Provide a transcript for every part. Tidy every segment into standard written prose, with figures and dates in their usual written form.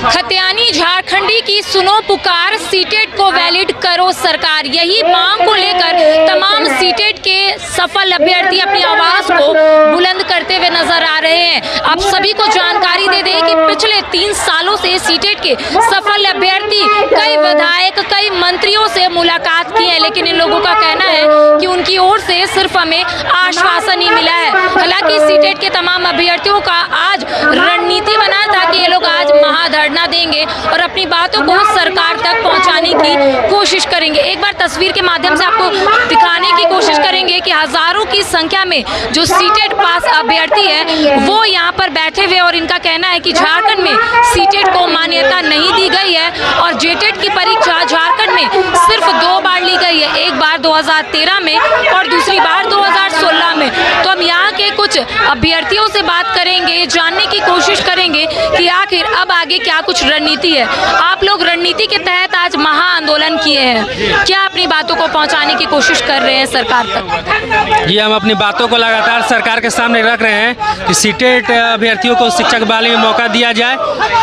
खतियानी झारखंडी की सुनो पुकार, सीटेट को वैलिड करो सरकार। यही मांग को लेकर तमाम सीटेट के सफल अभ्यर्थी अपनी आवाज को बुलंद करते हुए नजर आ रहे हैं। आप सभी को जानकारी दे दें कि पिछले 3 सालों से सीटेट के सफल अभ्यर्थी कई विधायक, कई मंत्रियों से मुलाकात की है, लेकिन इन लोगों का कहना है कि उनकी ओर से सिर्फ हमें आश्वासन ही मिला है। हालांकि सीटेट के तमाम अभ्यर्थियों का आज रणनीति बना था कि ये लोग आज महाधरना देंगे और अपनी बातों को सरकार तक पहुंचाने की कोशिश करेंगे। एक बार तस्वीर के माध्यम से आपको दिखाने की कोशिश करेंगे कि हजारों की संख्या में जो सीटेट पास अभ्यर्थी है वो यहाँ पर बैठे हुए, और इनका कहना है कि झारखंड में सीटेट को मान्यता नहीं दी गई है और जेटेट की परीक्षा झारखंड में सिर्फ 2 बार ली गई है, एक बार 2013 में और दूसरी बार 2016 में। तो हम यहाँ के कुछ अभ्यर्थियों से बात करेंगे, जानने की कोशिश करेंगे कि आखिर अब आगे क्या कुछ रणनीति है। आप लोग रणनीति के तहत आज महा आंदोलन किए हैं, क्या अपनी बातों को पहुंचाने की कोशिश कर रहे हैं सरकार तक? जी, हम अपनी बातों को लगातार सरकार के सामने रख रहे हैं कि सीटेट अभ्यर्थियों को शिक्षक बहाली में मौका दिया जाए,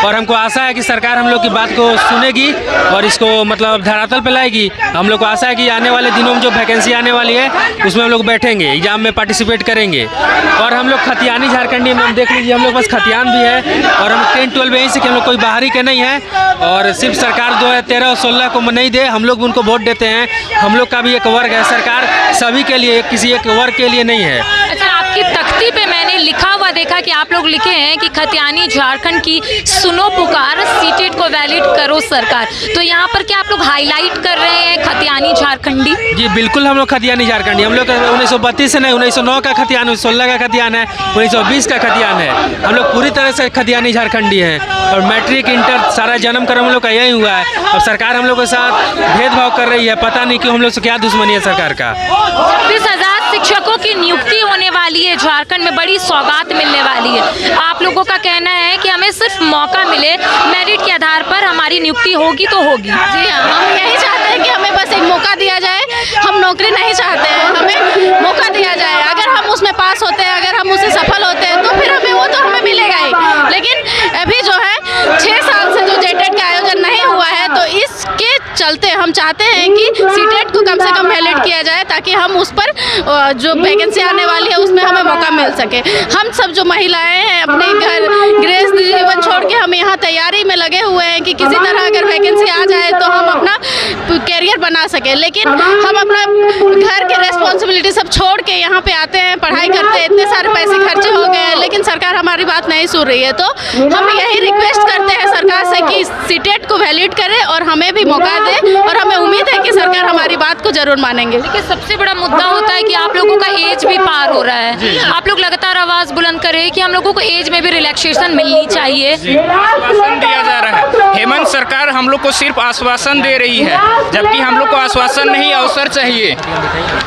और हमको आशा है कि सरकार हम लोग की बात को सुनेगी और इसको मतलब धरातल पे लाएगी। हम लोग को आशा है कि आने वाले दिनों में जो वैकेंसी आने वाली है उसमें हम लोग बैठेंगे, एग्जाम में पार्टिसिपेट करेंगे। और हम लोग खतियानी झारखंडी में देख लीजिए, हम लोग बस खतियान भी है और हम 10-12 यहीं से कि हम लोग कोई बाहरी के नहीं है, और सिर्फ सरकार 2013 और 16 को नहीं दे, हम लोग भी उनको वोट देते हैं। हम लोग का भी एक वर्ग है, सरकार सभी के लिए, किसी एक वर्ग के लिए नहीं है। अच्छा, आपकी तख्ती पे मैंने लिखा हुआ देखा कि आप लोग लिखे हैं कि खतियानी झारखंड की सुनो पुकार, सीटेट को वैलिड करो सरकार। तो यहाँ पर क्या आप लोग हाईलाइट कर रहे हैं खतियानी झारखंडी? जी बिल्कुल, हम लोग खतियानी झारखंडी, हम लोग 1932 से नहीं, 1909 का खतियान, 1916 का खतियान है, 1920 का खतियान है। हम लोग पूरी तरह से खतियानी झारखंडी हैं और मैट्रिक इंटर सारा जन्म कर हम लोग का यही हुआ है। और सरकार हम लोग के साथ भेदभाव कर रही है, पता नहीं क्यों, हम लोग से क्या दुश्मनी है सरकार का। 26,000 शिक्षकों की नियुक्ति होने वाली है झारखंड में, बड़ी सौगात मिलने वाली है। आप लोगों का कहना है कि हमें सिर्फ मौका मिले, मेरिट के आधार पर हमारी नियुक्ति होगी तो होगी। जी हाँ, हम यही चाहते हैं कि हमें बस एक मौका दिया जाए। हम नौकरी नहीं चाहते हैं, हमें मौका दिया जाए। अगर हम उसमें पास होते हैं, अगर हम उससे सफल होते हैं तो फिर हमें वो तो हमें मिलेगा ही। लेकिन अभी जो है 6 साल से जो जेटेट का आयोजन नहीं हुआ है, तो इसके चलते हम चाहते हैं कि सीटेट को कम से कम वैलिड किया जाए, ताकि हम उस पर जो वैकेंसी आने वाली है उसमें हमें मौका मिल सके। हम सब जो महिलाएं हैं अपने घर गृहस्थ जीवन छोड़ के हम यहाँ तैयारी में लगे हुए हैं कि किसी तरह अगर वैकेंसी आ जाए तो हम अपना कैरियर बना सके। लेकिन हम अपना घर के रेस्पॉन्सिबिलिटी सब छोड़ के यहाँ पे आते हैं, पढ़ाई करते हैं, इतने सारे पैसे खर्चे हो गए हैं, लेकिन सरकार हमारी बात नहीं सुन रही है। तो हम यही रिक्वेस्ट करते हैं सरकार से कि सीटेट को वैलिड करे और हमें भी मौका दे, और हमें उम्मीद है कि सरकार हमारी बात को जरूर मानेंगे। देखिए, सबसे बड़ा मुद्दा होता है कि आप लोगों का एज भी पार हो रहा है। आप लोग लगातार आवाज बुलंद कर रहे हैं कि हम लोगों को एज में भी रिलैक्सेशन मिलनी चाहिए। आश्वासन दिया जा रहा है, हेमंत सरकार हम लोग को सिर्फ आश्वासन दे रही है, जबकि हम लोग को आश्वासन नहीं, अवसर चाहिए।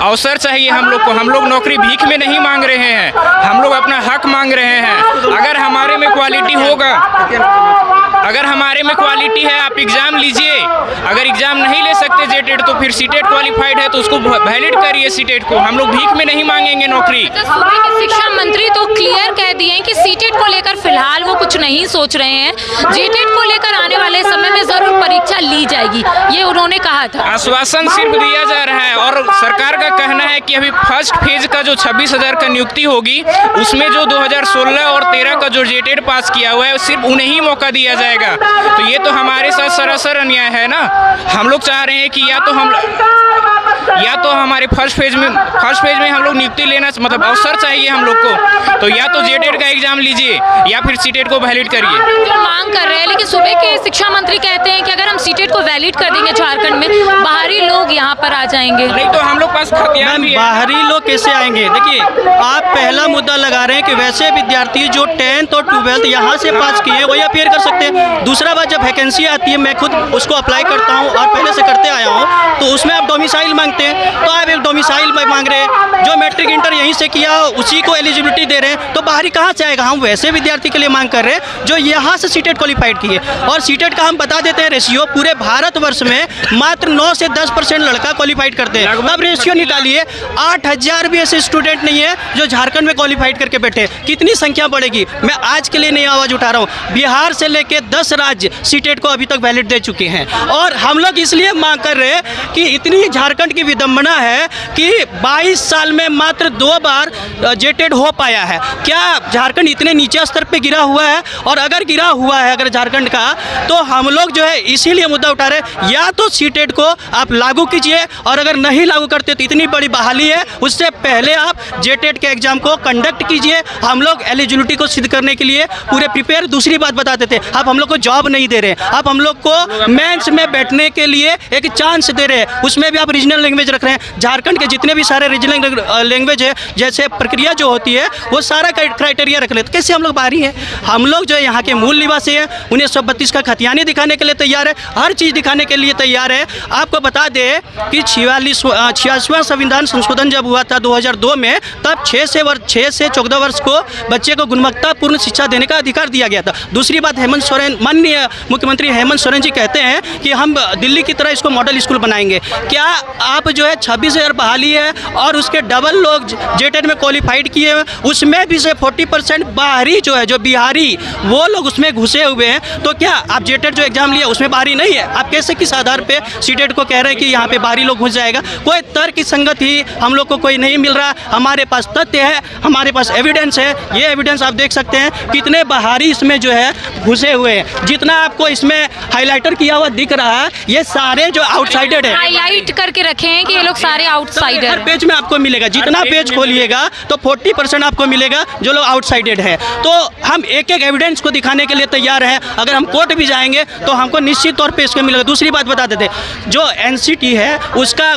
अवसर चाहिए हम लोग को। हम लोग नौकरी भीख में नहीं मांग रहे हैं, हम लोग अपना हक मांग रहे हैं। अगर हमारे में क्वालिटी होगा, अगर हमारे में क्वालिटी है, आप एग्जाम लीजिए। अगर एग्जाम नहीं ले सकते जेटेट तो फिर सीटेट क्वालिफाइड है तो उसको वैलिड करिए सीटेट को। हम लोग भीख में नहीं मांगेंगे नौकरी। सूबे के शिक्षा मंत्री तो क्लियर कह दिए कि सीटेट को लेकर फिलहाल वो कुछ नहीं सोच रहे हैं, जेटेट को लेकर आने वाले समय में जरूर परीक्षा ली जाएगी, ये उन्होंने कहा था। आश्वासन सिर्फ दिया जा रहा है, और सरकार का कहना है कि अभी फर्स्ट फेज का जो 26,000 का नियुक्ति होगी उसमें जो 2016 और 13 का जो जेटेट पास किया हुआ है सिर्फ उन्हें ही मौका दिया जाएगा। तो ये तो हमारे साथ सरासर अन्याय है ना। हम लोग चाह रहे हैं कि या तो हमारे फर्स्ट फेज में हम लोग नियुक्ति लेना, मतलब अवसर चाहिए हम लोग को, तो या तो जेटेट का एग्जाम लीजिए या फिर सीटेट को वैलिड करिए। जो मांग कर रहे हैं, लेकिन सूबे के शिक्षा मंत्री कहते हैं कि अगर हम सीटेट को वैलिड कर देंगे झारखंड में, बाहरी लोग यहाँ पर आ जाएंगे। नहीं तो हम लोग पास खतियान भी है। बाहरी लोग कैसे आएंगे? देखिए, आप पहला मुद्दा लगा रहे हैं कि वैसे विद्यार्थी जो 10th और 12th यहाँ से पास किए हैं वही अपीयर कर सकते हैं। दूसरा बात, जब वैकेंसी आती है, मैं खुद उसको अप्लाई करता हूँ और पहले से करते आया हूँ, तो उसमें आप डोमिसाइल मांगते हैं, तो आप एक डोमिसाइल मांग रहे हैं, जो मैट्रिक इंटर यहीं से किया उसी को एलिजिबिलिटी दे रहे हैं, तो बाहरी कहाँ से आएगा? हम वैसे विद्यार्थी के लिए मांग कर रहे हैं जो यहाँ से सीटेट क्वालिफाइड किए। और सीटेट का हम बता देते हैं रेशियो, पूरे भारतवर्ष में मात्र 9 से 10% लड़का क्वालिफाइड करते हैं। अब रेशियो निकालिए, 8000 भी ऐसे स्टूडेंट नहीं है जो झारखंड में क्वालिफाइड करके बैठे। कितनी संख्या बढ़ेगी? मैं आज के लिए नहीं आवाज़ उठा रहा हूँ, बिहार से लेके 10 राज्य सीटेट को अभी तक वैलिड दे चुके हैं। और हम लोग इसलिए मांग कर रहे हैं कि इतनी झारखंड की विडंबना है कि 22 साल में मात्र 2 बार जेटेड हो पाया है। क्या झारखंड इतने नीचे स्तर पे गिरा हुआ है? और अगर गिरा हुआ है अगर झारखंड का, तो हम लोग जो है इसीलिए मुद्दा उठा रहे हैं, या तो सीटेट को आप लागू कीजिए, और अगर नहीं लागू करते तो इतनी बड़ी बहाली है, उससे पहले आप जेटेड के एग्जाम को कंडक्ट कीजिए। हम लोग एलिजिबिलिटी को सिद्ध करने के लिए पूरे प्रिपेयर। दूसरी बात बताते थे, आप हम लोग को जॉब नहीं दे रहे, आप हम लोग को मेंस में बैठने के लिए एक चांस दे रहे हैं, उसमें भी आप रीजनल लैंग्वेज रख रहे हैं। झारखंड के जितने भी सारे रीजनल लैंग्वेज है, जैसे प्रक्रिया जो होती है, वो सारा क्राइटेरिया रख लेते। कैसे हम लोग बाहरी हैं? हम लोग जो है यहाँ के मूल निवासी हैं, 1932 का खतियानी दिखाने के लिए तैयार है, हर चीज़ दिखाने के लिए तैयार है। आपको बता दें कि 86वां संविधान संशोधन जब हुआ था 2002 में, तब 6 से 14 वर्ष को बच्चे को गुणवत्तापूर्ण शिक्षा देने का अधिकार दिया गया था। दूसरी बात, हेमंत सोरेन, माननीय मुख्यमंत्री हेमंत सोरेन जी कहते हैं कि हम दिल्ली की तरह इसको मॉडल स्कूल बनाएंगे। क्या आप जो है 26,000 बहाली है और उसके डबल लोग जेटेड में क्वालिफाइड किए हैं, उसमें भी से 40% बाहरी जो है, जो बिहारी, वो लोग उसमें घुसे हुए हैं। तो क्या आप जेटेड जो एग्जाम लिया उसमें बाहरी नहीं है? आप कैसे किस आधार पे सीटेड को कह रहे हैं कि यहाँ पे बाहरी लोग घुस जाएगा? कोई तर्क की संगत ही हम लोग को कोई नहीं मिल रहा। हमारे पास तथ्य है, हमारे पास एविडेंस है। ये एविडेंस आप देख सकते हैं कितने बाहरी इसमें जो है घुसे हुए हैं। जितना आपको इसमें हाईलाइटर किया हुआ दिख रहा है, ये सारे जो आउटसाइडेड है, हाईलाइट करके रखे हैं कि ये लोग सारे आउटसाइडर। हर पेज में आपको मिलेगा, जितना पेज खोलिएगा तो 40% आपको मिलेगा जो लोग आउटसाइडेड है। तो हम एक एक एविडेंस को दिखाने के लिए तैयार हैं। अगर हम कोर्ट भी जाएंगे तो हमको निश्चित तौर पे इसको मिलेगा। दूसरी बात बता देते, जो एनसीटी है उसका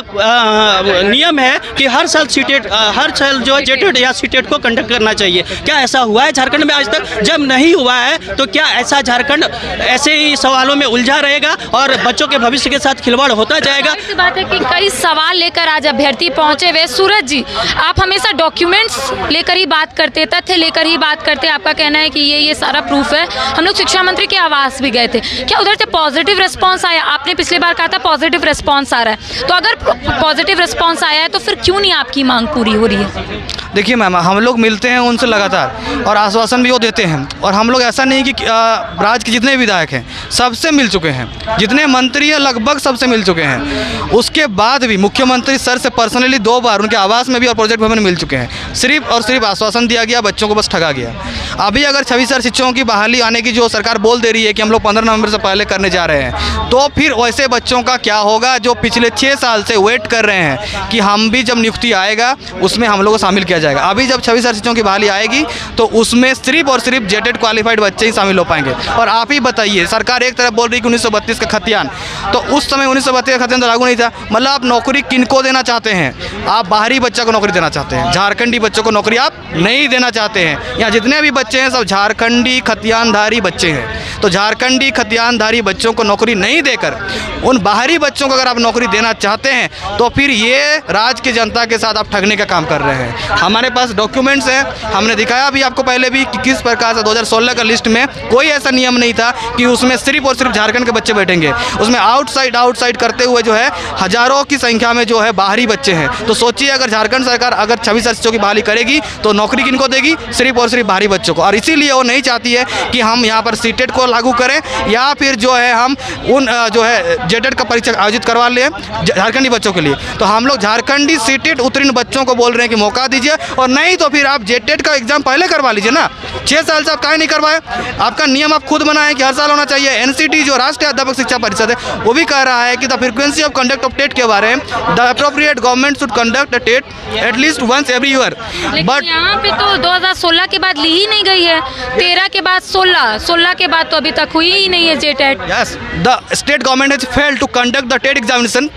नियम है कि हर साल जो जेटेड या सीटेड को कंडक्ट करना चाहिए। क्या ऐसा हुआ है झारखंड में आज तक? जब नहीं हुआ है तो क्या ऐसा झारखंड ऐसे ही सवालों में उलझा रहेगा और बच्चों के भविष्य के साथ खिलवाड़ होता जाएगा? ऐसी बात है कि कई सवाल लेकर आज अभ्यर्थी पहुंचे हुए। सूरज जी, आप हमेशा डॉक्यूमेंट्स लेकर ही बात करते, तथ्य लेकर ही बात करते। आपका कहना है कि ये सारा प्रूफ है। हम लोग शिक्षा मंत्री के आवास भी गए थे, क्या उधर से पॉजिटिव रिस्पांस आया? आपने पिछली बार कहा था पॉजिटिव रिस्पांस आ रहा है, तो अगर पॉजिटिव रिस्पांस आया है तो फिर क्यों नहीं आपकी मांग पूरी हो रही है? देखिए मैम, हम लोग मिलते हैं उनसे लगातार और आश्वासन भी वो देते हैं। और हम लोग ऐसा नहीं कि राज्य के जितने विधायक हैं सबसे मिल चुके हैं, जितने मंत्री हैं लगभग सबसे मिल चुके हैं। उसके बाद भी मुख्यमंत्री सर से पर्सनली 2 बार उनके आवास में भी और प्रोजेक्ट भवन में मिल चुके हैं। सिर्फ और सिर्फ आश्वासन दिया गया, बच्चों को बस ठगा गया। अभी अगर 26,000 शिक्षकों की बहाली आने की जो सरकार बोल दे रही है कि हम लोग 15 नवंबर से पहले करने जा रहे हैं, तो फिर वैसे बच्चों का क्या होगा जो पिछले 6 साल से वेट कर रहे हैं कि हम भी जब नियुक्ति आएगा उसमें हम लोग को शामिल किया जाएगा। अभी जब 26,000 शिक्षकों की बहाली आएगी तो उसमें सिर्फ और सिर्फ जेटेड क्वालिफाइड बच्चे ही शामिल हो पाएंगे। और आप ही बताइए, सरकार एक तरफ बोल रही कि 1932 का खतियान, तो उस समय 1932 का खतियान तो लागू नहीं था। मतलब आप नौकरी किनको देना चाहते हैं? आप बाहरी बच्चा को नौकरी देना चाहते हैं, झारखंडी बच्चों को नौकरी आप नहीं देना चाहते हैं। यहाँ जितने भी बच्चे हैं सब झारखंडी खतियानधारी बच्चे हैं। तो झारखंडी खतियानधारी बच्चों को नौकरी नहीं देकर उन बाहरी बच्चों को अगर आप नौकरी देना चाहते हैं तो फिर ये राज्य की जनता के साथ आप ठगने का काम कर रहे हैं। हमारे पास डॉक्यूमेंट्स हैं, हमने दिखाया भी आपको पहले भी कि किस प्रकार से 2016 का लिस्ट में कोई ऐसा नियम नहीं था कि उसमें सिर्फ और सिर्फ झारखंड के बच्चे बैठेंगे। उसमें आउटसाइड करते हुए जो है हजारों की संख्या में जो है बाहरी बच्चे हैं। तो सोचिए, अगर झारखंड सरकार अगर 26,000 शिक्षकों की बहाली करेगी तो नौकरी किनको देगी? सिर्फ और सिर्फ बाहरी बच्चों को। और इसीलिए वो नहीं चाहती है कि हम यहाँ पर सीटेट को लागू करें या फिर जो है हम उन जो है जेटेड का परीक्षा आयोजित करवा लें झारखंडी बच्चों के लिए। तो हम लोग झारखंडी सीटेट उत्तीर्ण बच्चों को बोल रहे हैं कि मौका दीजिए, और नहीं तो फिर आप जेटेड का एग्जाम पहले करवा लीजिए ना। 6 साल से आप काहे नहीं करवाए? आपका नियम आप खुद बनाए कि हर साल होना चाहिए। एनसीटी जो राष्ट्रीय अध्यापक शिक्षा परिषद है वो भी कह रहा है कि the frequency of conduct of TET के बारे में the appropriate government should conduct a TET at least once every year. But यहाँ पे तो 2016 के बाद ली ही नहीं गई है, 13 के बाद 16 के बाद तो अभी तक हुई ही नहीं है जेटेड। Yes, the state government has failed to conduct the TET examination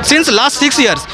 since last 6 years.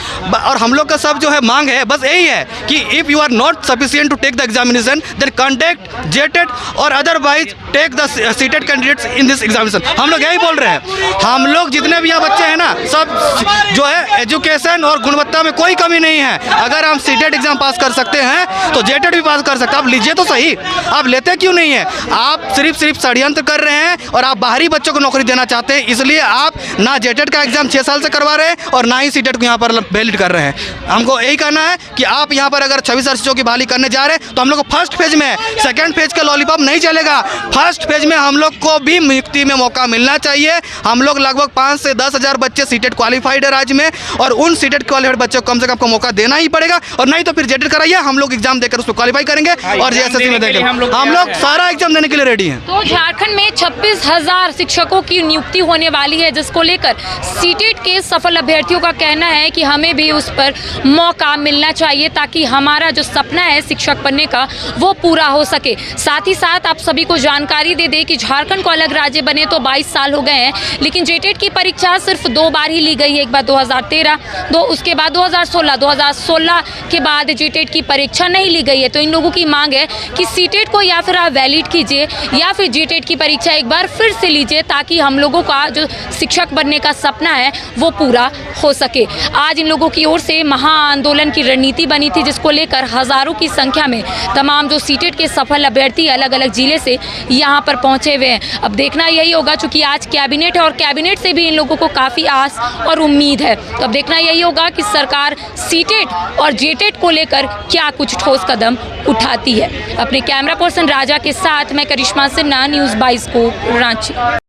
और हम लोग का सब जो है मांग है बस यही है कि if you are not sufficient to take the examination then conduct JTET और otherwise take the CTET candidates in this examination. हम लोग यही बोल रहे हैं। हम लोग जितने भी यहाँ बच्चे हैं ना, सब जो है एजुकेशन और गुणवत्ता में कोई कमी नहीं है। अगर हम सीटेट एग्जाम पास कर सकते हैं तो जेटेट भी पास कर सकते हैं। आप लीजिए तो सही, आप लेते क्यों नहीं है? आप सिर्फ षड्यंत्र कर रहे हैं और आप बाहरी बच्चों को नौकरी देना चाहते हैं, इसलिए आप ना जेटेट का एग्जाम 6 साल से करवा रहे हैं और ना ही सीटेट को यहाँ पर वैलिड कर रहे हैं। हमको यही कहना है कि आप यहाँ पर अगर 26 शिक्षकों की बहाली करने जा रहे हैं तो हम लोग को फर्स्ट फेज में, सेकंड फेज का लॉलीपॉप नहीं चलेगा। फर्स्ट फेज में हम लोग को भी नियुक्ति में मौका मिलना चाहिए। हम लोग लगभग 5 से 10 हज़ार बच्चे सीटेट क्वालिफाइड है राज्य में, और उन सीटेट क्वालिफाइड बच्चों को कम से कम आपको मौका देना ही पड़ेगा, और नहीं तो फिर जेटेट कराइए, हम लोग एग्जाम देकर उसको क्वालिफाई करेंगे और जेएसएससी में देंगे। हम लोग सारा एग्जाम देने के लिए रेडी हैं। तो झारखंड में 26,000 शिक्षकों की नियुक्ति होने वाली है, जिसको लेकर सीटेट के सफल अभ्यर्थियों का कहना है कि हमें भी उस पर मौका मिलना चाहिए ताकि हमारा जो सपना है शिक्षक बनने का वो पूरा हो सके। साथ ही साथ आप सभी को जानकारी दे दें कि झारखंड को अलग राज्य बने तो 22 साल हो गए हैं, लेकिन जेटेट की परीक्षा सिर्फ 2 बार ही ली गई है। एक बार 2013, उसके बाद 2016 के बाद जेटेट की परीक्षा नहीं ली गई है। तो इन लोगों की मांग है कि सीटेट को या फिर आप वैलिड कीजिए या फिर जेटेट की परीक्षा एक बार फिर से लीजिए ताकि हम लोगों का जो शिक्षक बनने का सपना है वो पूरा हो सके। आज इन लोगों की ओर से महाआंदोलन की रणनीति बनी थी, जिसको लेकर हजारों की संख्या में तमाम जो सीटेट के सफल अभ्यर्थी अलग अलग जिले से यहाँ पर पहुँचे हुए हैं। अब देखना यही होगा, चूँकि आज कैबिनेट है और कैबिनेट से भी इन लोगों को काफ़ी आस और उम्मीद है। तो अब देखना यही होगा कि सरकार सीटेट और जेटेट को लेकर क्या कुछ ठोस कदम उठाती है। अपने कैमरा पर्सन राजा के साथ मैं करिश्मा सिन्हा, न्यूज़ 22 को रांची।